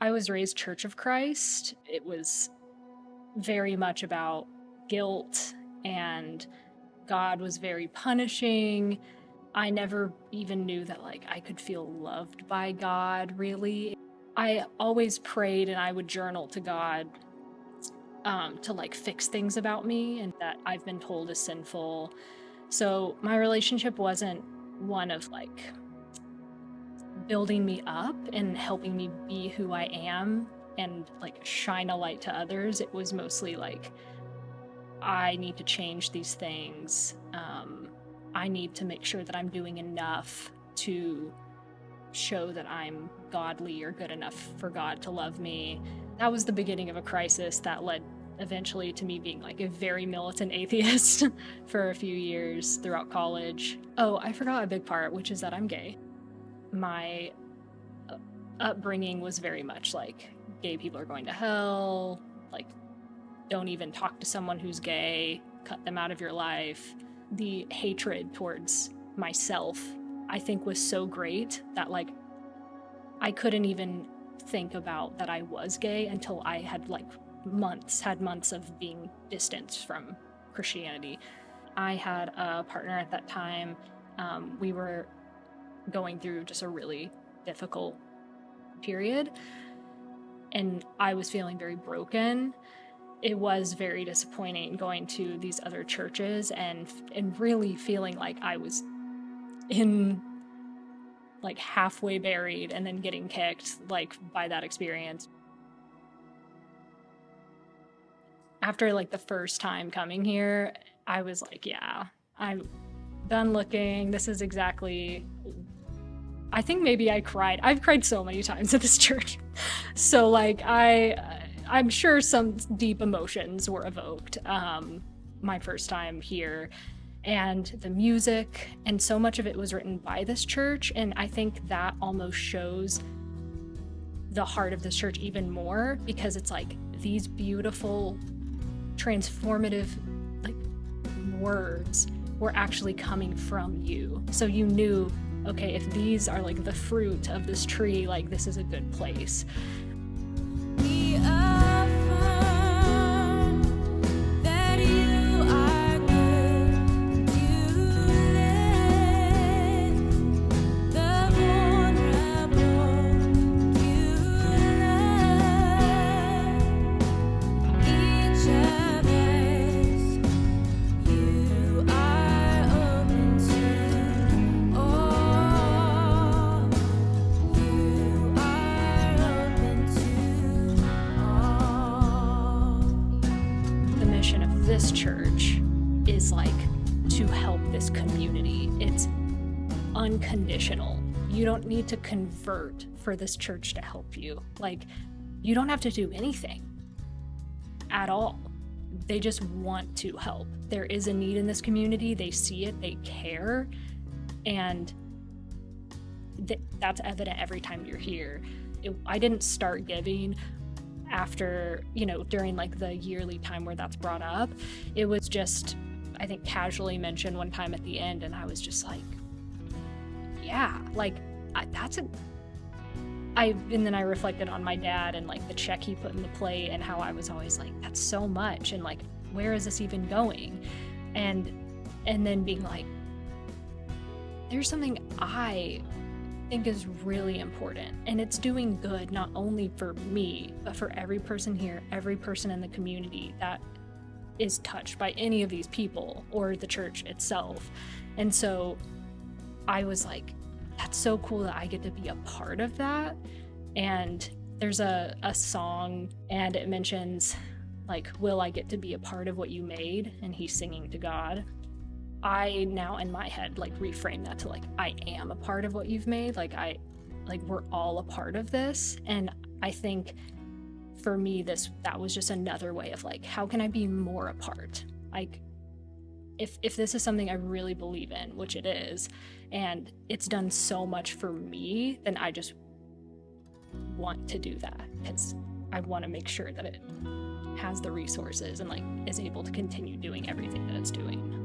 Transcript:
I was raised Church of Christ. It was very much about guilt, and God was very punishing. I never even knew that like I could feel loved by God, really. I always prayed and I would journal to God to like fix things about me and that I've been told is sinful. So my relationship wasn't one of like building me up and helping me be who I am and like shine a light to others. It was mostly like, I need to change these things. I need to make sure that I'm doing enough to show that I'm godly or good enough for God to love me. That was the beginning of a crisis that led eventually to me being like a very militant atheist for a few years throughout college. Oh, I forgot a big part, which is that I'm gay. My upbringing was very much like gay people are going to hell, like don't even talk to someone who's gay, cut them out of your life. The hatred towards myself, I think, was so great that like I couldn't even think about that I was gay until I had like had months of being distanced from Christianity. I had a partner at that time. We were going through just a really difficult period, and I was feeling very broken. It was very disappointing going to these other churches and really feeling like I was in like halfway buried and then getting kicked like by that experience. After like the first time coming here, I was like, yeah, I'm done looking. This is exactly, I think maybe I cried. I've cried so many times at this church. So like I'm sure some deep emotions were evoked my first time here, and the music, and so much of it was written by this church, and I think that almost shows the heart of this church even more, because it's like these beautiful, transformative like words were actually coming from you. So you knew, okay, if these are like the fruit of this tree, like this is a good place. This church is like to help this community. It's unconditional. You don't need to convert for this church to help you. Like, you don't have to do anything at all. They just want to help. There is a need in this community. They see it, they care, and that's evident every time you're here. I didn't start giving after, during like the yearly time where that's brought up. It was just, I think, casually mentioned one time at the end, and I was just like, yeah, like and then I reflected on my dad and like the check he put in the plate and how I was always like, that's so much, and like, where is this even going? And then being like, there's something I think is really important, and it's doing good not only for me but for every person here, every person in the community that is touched by any of these people or the church itself. And so I was like, that's so cool that I get to be a part of that. And there's a song, and it mentions like, will I get to be a part of what you made? And he's singing to God. I now in my head like reframe that to like, I am a part of what you've made. Like we're all a part of this. And I think for me, that was just another way of like, how can I be more a part? Like, if this is something I really believe in, which it is, and it's done so much for me, then I just want to do that, because I want to make sure that it has the resources and like is able to continue doing everything that it's doing.